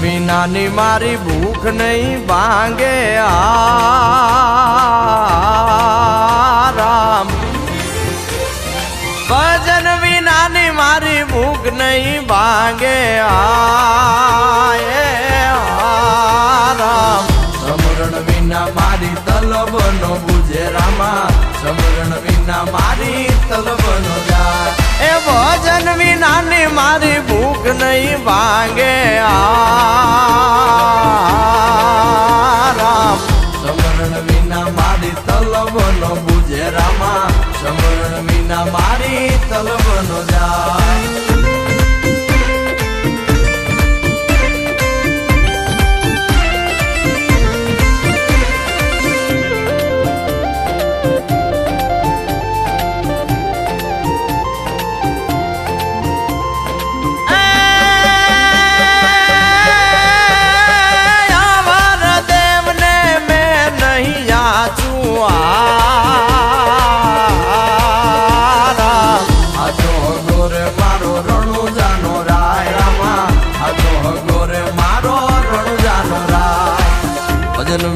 વિનાની મારી ભૂખ નહીં ભાંગે રામ ભજન વિનાની મારી ભૂખ નહીં ભાંગે રામ સમરણ વિના મારી તલબ નો બુજે રામા સમરણ વિના મારી તલબ નો જાય એ ભજન વિનાની મારી ભૂખ નહીં ભાંગે રામ સમરણ વિના મારી તલબ નો બુજે રામા સમરણ વિના મારી તલબ નો જાય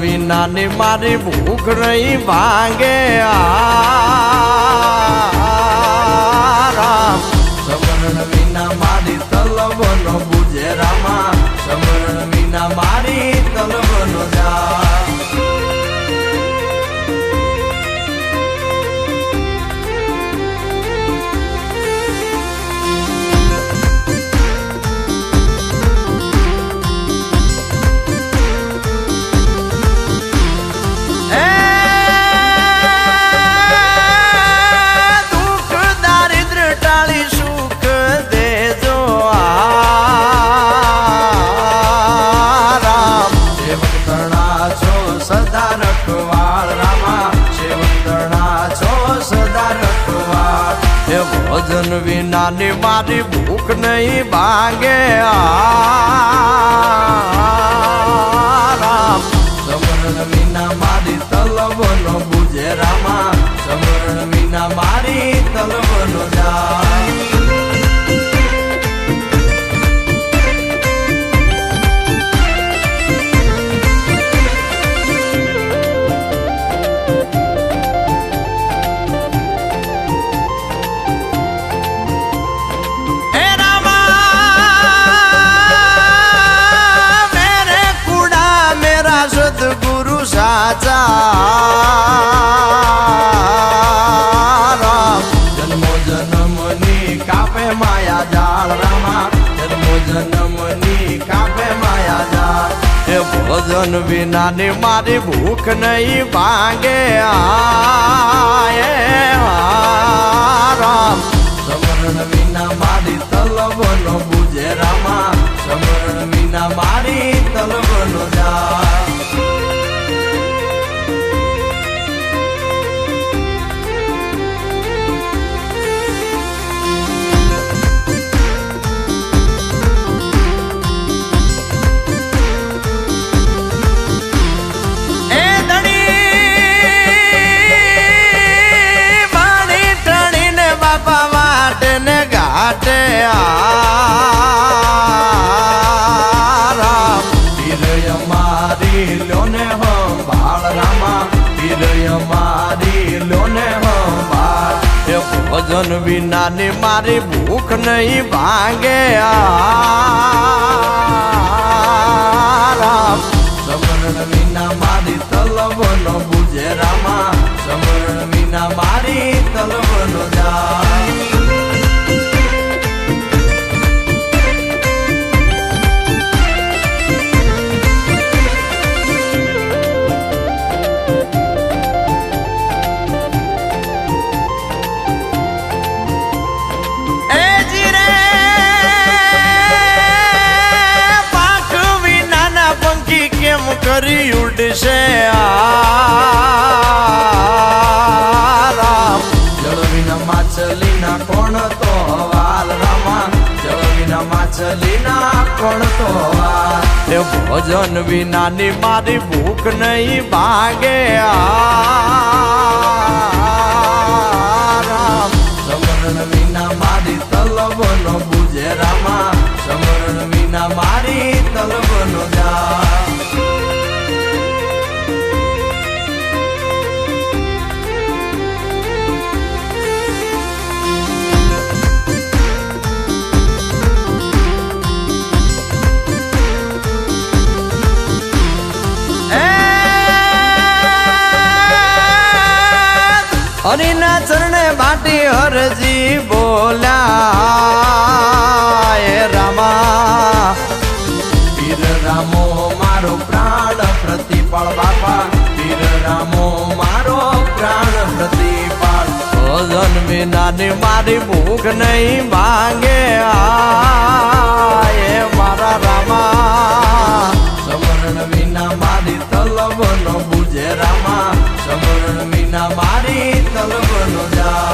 વિનાની મારી ભૂખ નહીં ભાંગે રામ સમરણ વિના મારી તલબ નો બુજે રામા સમરણ વિના મારી તલબ નો જાય ભજન વિનાની મારી ભૂખ નહીં ભાંગે રામ સમરણ વિના મારી તલબ નો બુજે રામા સમરણ વિના મારી તલબ નો જાય गुरु साचा राम जन्मो जन्मनी कापे माया जाल रामा जन्मो जन्मनी कापे माया जाल ए भोजन विनानी मारी भूख नहीं भांगे राम समरण विना मारी तलब नो बुझे रामा समरण विना मारी तलब नो जाय घाटे राम वीरय मारी लोने हो बाल रामा वीरय मारी लोने हो बाल भजन विनानी मारी भूख नहीं भांगे राम समरण विना मारी तलब नो बुझे रामा समरण विना मारी तलब नो जाय કરી ઉડશે રામ જળ વિના માછલીના કોણ તો વાલ રામા જળ વિના માછલીના કોણ તો વાલ ભોજન વિનાની મારી ભૂખ નહીં ભાંગે રામ સમરણ વિના મારી તલબ નો બુજે રામા સમરણ વિના મારી તલબ હરિના ચરણે બાટી હરજી બોલ્યા એ રામા પીર રામો મારો પ્રાણ પ્રતિપાળ બાપા પીર રામો મારો પ્રાણ પ્રતિપાળ ભજન વિનાની મારી ભૂખ નહીં ભાંગે એ મારા રામા સમરણ વિના મારી તલબ નો બુજે રામા સમરણ વિના મારી તલબ નો જા